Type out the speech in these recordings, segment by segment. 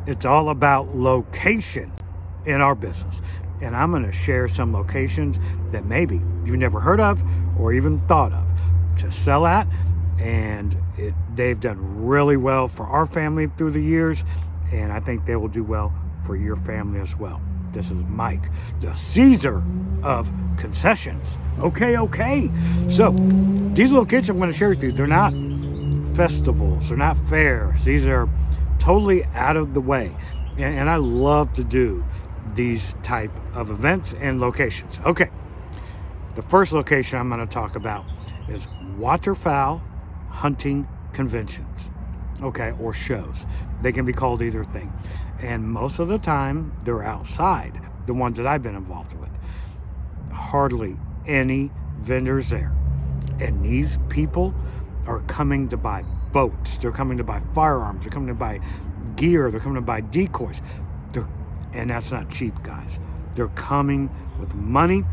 It's all about location in our business. And I'm going to share some locations that maybe you've never heard of or even thought of to sell at. And they've done really well for our family through the years. And I think they will do well for your family as well. This is Mike, the Caesar of concessions. Okay. So these locations I'm going to share with you, they're not festivals, they're not fairs. These are totally out of the way. And I love to do these type of events and locations. Okay, the first location I'm going to talk about is waterfowl hunting conventions, okay, or shows. They can be called either thing. And most of the time, they're outside, the ones that I've been involved with. Hardly any vendors there. And these people are coming to buy boats. They're coming to buy firearms. They're coming to buy gear. They're coming to buy decoys. And that's not cheap, guys. They're coming with money,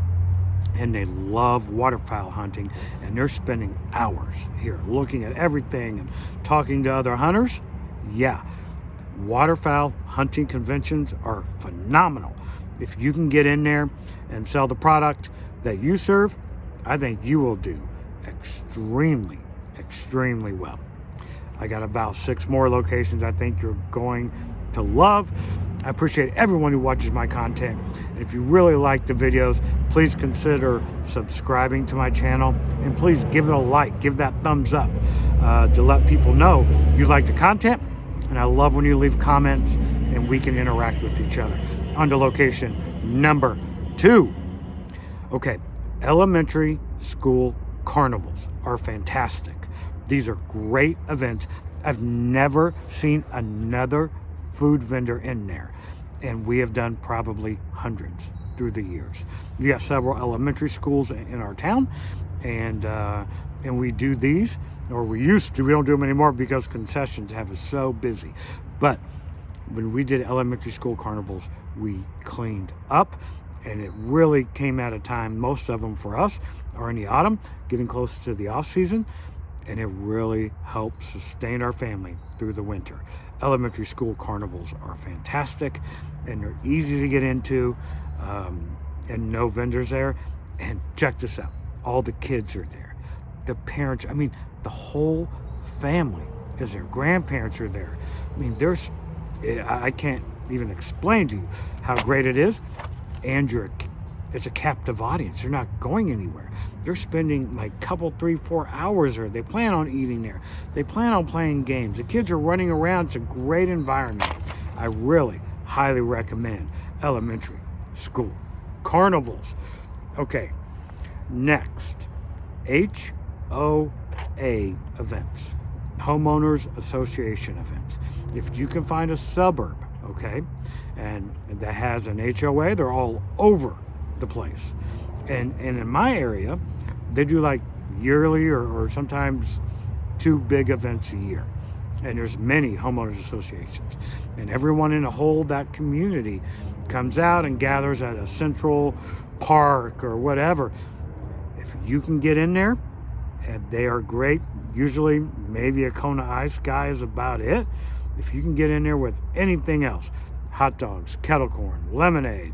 and they love waterfowl hunting, and they're spending hours here looking at everything and talking to other hunters. Yeah, waterfowl hunting conventions are phenomenal. If you can get in there and sell the product that you serve, I think you will do extremely well. I got about 6 more locations I think you're going to love. I appreciate everyone who watches my content. And if you really like the videos, please consider subscribing to my channel, and please give it a like, give that thumbs up to let people know you like the content. And I love when you leave comments and we can interact with each other. On to location number 2. Okay, elementary school carnivals are fantastic. These are great events. I've never seen another food vendor in there, and we have done probably hundreds through the years. We got several elementary schools in our town, and we do these, or we used to. We don't do them anymore because concessions have us so busy. But when we did elementary school carnivals, we cleaned up, and it really came at a time. Most of them for us are in the autumn, getting close to the off season, and it really helped sustain our family through the winter. Elementary school carnivals are fantastic, and they're easy to get into, and no vendors there. And check this out, all the kids are there, the parents, the whole family is there, grandparents are there. I can't even explain to you how great it is. And it's a captive audience. They're not going anywhere. They're spending like couple, 3-4 hours there. They plan on eating there. They plan on playing games. The kids are running around. It's a great environment. I really highly recommend elementary school carnivals. Okay, next, HOA events, homeowners association events. If you can find a suburb, okay, and that has an HOA, they're all over the place. And in my area, they do like yearly or sometimes 2 big events a year. And there's many homeowners associations. And everyone in that community comes out and gathers at a central park or whatever. If you can get in there, and they are great. Usually maybe a Kona Ice guy is about it. If you can get in there with anything else, hot dogs, kettle corn, lemonade,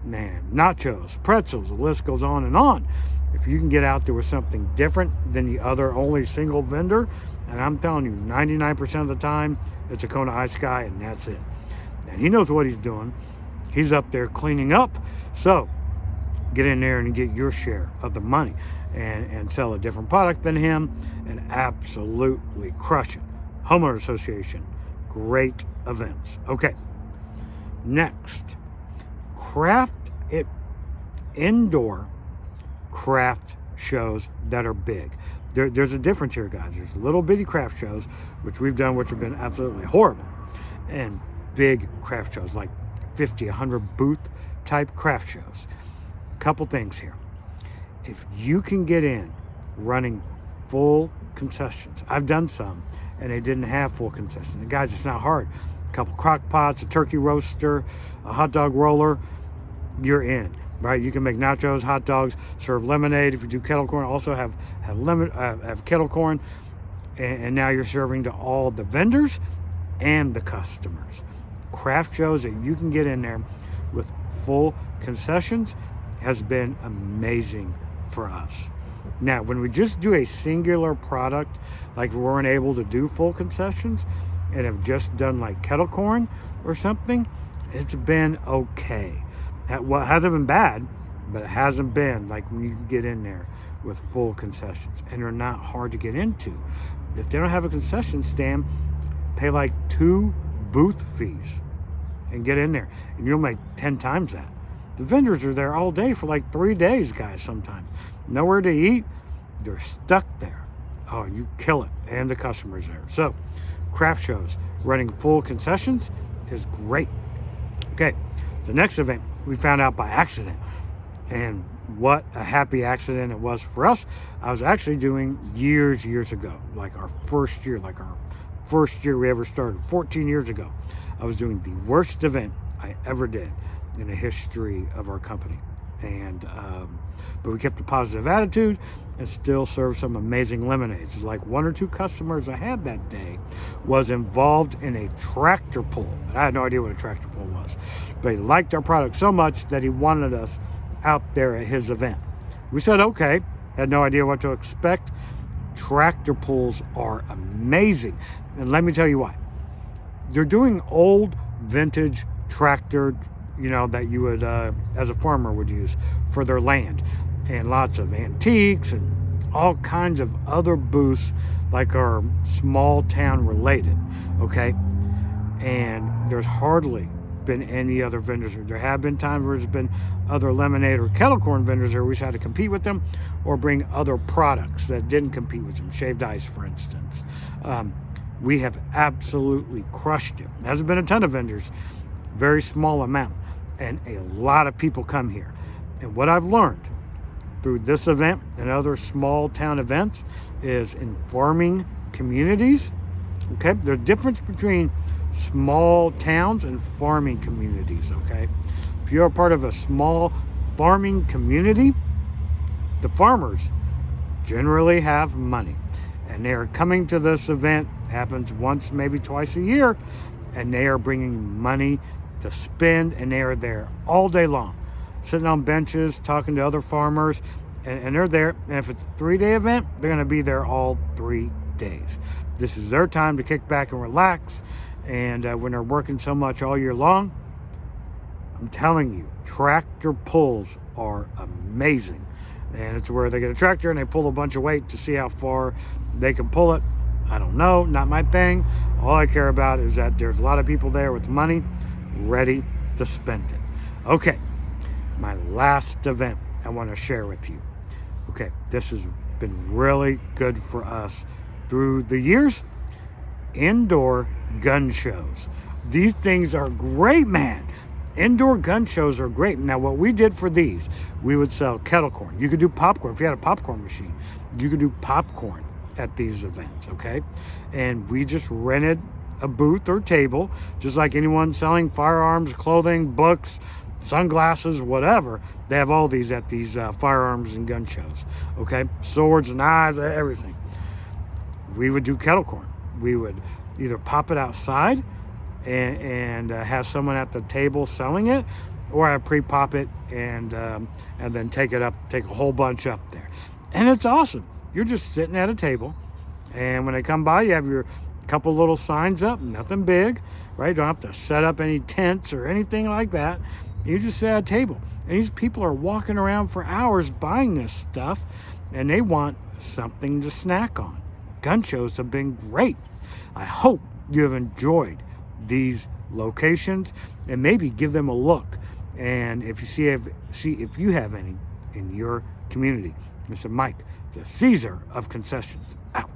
nachos, pretzels, the list goes on and on. If you can get out there with something different than the other only single vendor, and I'm telling you, 99% of the time, it's a Kona Ice guy, and that's it. And he knows what he's doing. He's up there cleaning up. So get in there and get your share of the money and sell a different product than him and absolutely crush it. Homeowner Association, great events. Okay, next, indoor craft shows that are big. There's a difference here, guys. There's little bitty craft shows, which we've done, which have been absolutely horrible, and big craft shows like 50, 100 booth type craft shows. Couple things here. If you can get in running full concessions, I've done some, and they didn't have full concessions. And guys, it's not hard. A couple crock pots, a turkey roaster, a hot dog roller, you're in, right? You can make nachos, hot dogs, serve lemonade. If you do kettle corn, also have kettle corn, and now you're serving to all the vendors and the customers. craft shows that you can get in there with full concessions has been amazing for us. Now, when we just do a singular product, like we weren't able to do full concessions and have just done like kettle corn or something, it's been okay. Well, it hasn't been bad, but it hasn't been like when you can get in there with full concessions, and they're not hard to get into. If they don't have a concession stand, pay like 2 booth fees and get in there, and you'll make 10 times that. The vendors are there all day for like 3 days, guys, sometimes. Nowhere to eat, they're stuck there. Oh, you kill it, and the customers there. So, craft shows running full concessions is great. Okay, the next event we found out by accident, and what a happy accident it was for us. I was actually doing years ago, like our first year we ever started, 14 years ago. I was doing the worst event I ever did in the history of our company. And but we kept a positive attitude and still served some amazing lemonades. Like 1 or 2 customers I had that day was involved in a tractor pull. I had no idea what a tractor pull was, but he liked our product so much that he wanted us out there at his event. We said okay, had no idea what to expect. Tractor pulls are amazing, and let me tell you why. They're doing old vintage tractor, that you would as a farmer would use for their land, and lots of antiques and all kinds of other booths like our small town related. Okay, and there's hardly been any other vendors. There have been times where there's been other lemonade or kettle corn vendors there. We just had to compete with them or bring other products that didn't compete with them, shaved ice for instance. We have absolutely crushed it. There hasn't been a ton of vendors, very small amount, and a lot of people come here. And what I've learned through this event and other small town events is in farming communities, okay, there's a difference between small towns and farming communities, okay? If you're a part of a small farming community, the farmers generally have money, and they are coming to this event, happens once, maybe twice a year, and they are bringing money to spend, and they are there all day long, sitting on benches, talking to other farmers, and they're there, and if it's a 3-day event, they're going to be there all 3 days. This is their time to kick back and relax. And when they're working so much all year long, I'm telling you, tractor pulls are amazing. And it's where they get a tractor and they pull a bunch of weight to see how far they can pull it. I don't know, not my thing. All I care about is that there's a lot of people there with money ready to spend it. Okay, my last event I want to share with you. Okay, this has been really good for us through the years. Indoor gun shows. These things are great, man. Indoor gun shows are great. Now, what we did for these, we would sell kettle corn. You could do popcorn. If you had a popcorn machine, you could do popcorn at these events, okay? And we just rented a booth or table, just like anyone selling firearms, clothing, books, sunglasses, whatever. They have all these at these firearms and gun shows, okay? Swords, knives, everything. We would do kettle corn. We would either pop it outside and have someone at the table selling it, or I pre-pop it and then take a whole bunch up there. And it's awesome. You're just sitting at a table, and when they come by, you have your couple little signs up, nothing big, right? You don't have to set up any tents or anything like that. You just sit at a table, and these people are walking around for hours buying this stuff, and they want something to snack on. Gun shows have been great. I hope you have enjoyed these locations, and maybe give them a look. And if you see if you have any in your community. Mr. Mike, the Caesar of concessions, out.